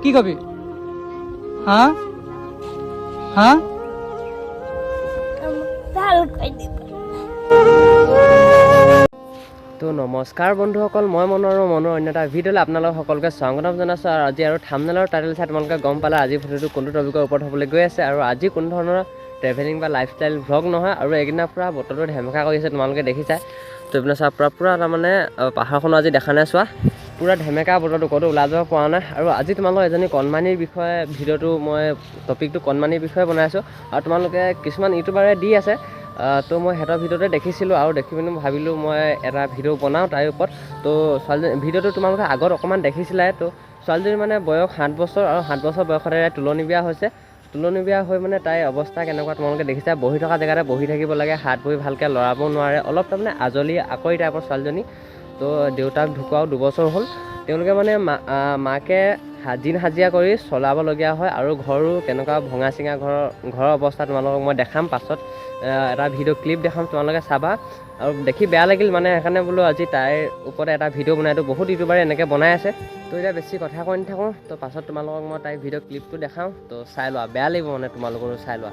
কি কবি? হা হা তো নমস্কাৰ বন্ধুসকল, মই মনৰ অন্য এটা ভিডিঅ'লৈ আপোনালোক সকলোকে স্বাগতম জনাইছোঁ। আৰু আজি আৰু থাম্বনেইলৰ টাইটেল চাই তোমালোকে গম পালা আজি ভিডিঅ'টো কোনটো টপিকৰ ওপৰত হ'বলৈ গৈ আছে। আৰু আজি কোনো ধৰণৰ ট্ৰেভেলিং বা লাইফষ্টাইল ভ্লগ নহয়, আৰু এইদিনা পূৰা বতৰটো ধেমেকা কৰি আছে, তোমালোকে দেখিছা। তো এইপিনে চোৱা পূৰা তাৰমানে পাহাৰখনো আজি দেখা নাই, চোৱা পূৰা ধেমেকা বতৰটো, ক'তো ওলাই যাব পৰা নাই। আৰু আজি তোমালোকৰ এজনী কণমানিৰ বিষয়ে ভিডিঅ'টো মই টপিকটো কণমানিৰ বিষয়ে বনাইছোঁ। আৰু তোমালোকে কিছুমান ইউটিউবাৰে দি আছে, তো মই সিহঁতৰ ভিডিঅ'তে দেখিছিলোঁ আৰু দেখি পিনি ভাবিলোঁ মই এটা ভিডিঅ' বনাওঁ তাইৰ ওপৰত। তো ছোৱালীজনী ভিডিঅ'টো তোমালোকে আগত অকণমান দেখিছিলাই। তো ছোৱালীজনী মানে বয়স 7 বছৰ, আৰু 7 বছৰ বয়সতে তুলনি বিয়া হৈছে। তুলনি বিয়া হৈ মানে তাইৰ অৱস্থা কেনেকুৱা তোমালোকে দেখিছা। বহি থকা জেগাতে বহি থাকিব লাগে, হাত ভৰি ভালকৈ লৰাব নোৱাৰে, অলপ তাৰমানে আজলি আকৰি টাইপৰ ছোৱালীজনী। তো দেউতাক ঢুকুৱাও 2 বছৰ হ'ল। তেওঁলোকে মানে মাকে দিন হাজিৰা কৰি চলাবলগীয়া হয়, আৰু ঘৰো কেনেকুৱা ভঙা চিঙা ঘৰৰ অৱস্থা তোমালোকক মই দেখাম পাছত। এটা ভিডিঅ' ক্লিপ দেখাম, তোমালোকে চাবা। আৰু দেখি বেয়া লাগিল, মানে সেইকাৰণে বোলো আজি তাইৰ ওপৰতে এটা ভিডিঅ' বনাই দিওঁ। বহুত ইউটিউবাৰে এনেকৈ বনাই আছে। তো এতিয়া বেছি কথা কৈ নাথাকোঁ, তো পাছত তোমালোকক মই তাইৰ ভিডিঅ' ক্লিপটো দেখাওঁ। তো চাই লোৱা, বেয়া লাগিব মানে তোমালোকৰো চাই লোৱা।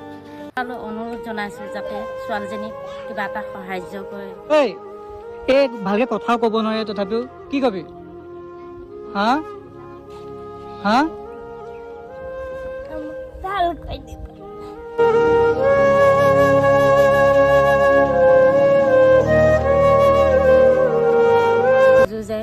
অনুৰোধ জনাইছোঁ যাতে ছোৱালীজনীক কিবা এটা সাহাৰ্য কৰে। এই ভালকৈ কথাও ক'ব নোৱাৰে, তথাপিও কি কবি? হা হা যে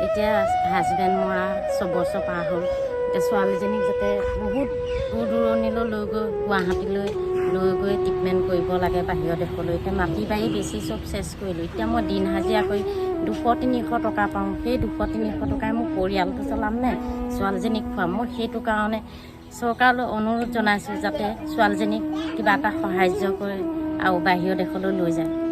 এতিয়া হাজবেণ্ড মৰা 6 বছৰ পাৰ হ'ল। এতিয়া ছোৱালীজনীক যাতে বহুত দূৰ দূৰণিলৈ লৈ গৈ গুৱাহাটীলৈ লৈ গৈ ট্ৰিটমেণ্ট কৰিব লাগে, বাহিৰৰ দেশলৈ। এতিয়া মাটি বাৰী বেছি চব চেছ কৰিলোঁ। এতিয়া মই দিন হাজিৰা কৰি 200-300 টকা পাওঁ। সেই 200-300 টকাই মোৰ পৰিয়ালটো চলাম নে ছোৱালীজনীক খুৱাম? মই সেইটো কাৰণে চৰকাৰলৈ অনুৰোধ জনাইছোঁ যাতে ছোৱালীজনীক কিবা এটা সাহাৰ্য কৰে আৰু বাহিৰৰ দেশলৈ লৈ যায়।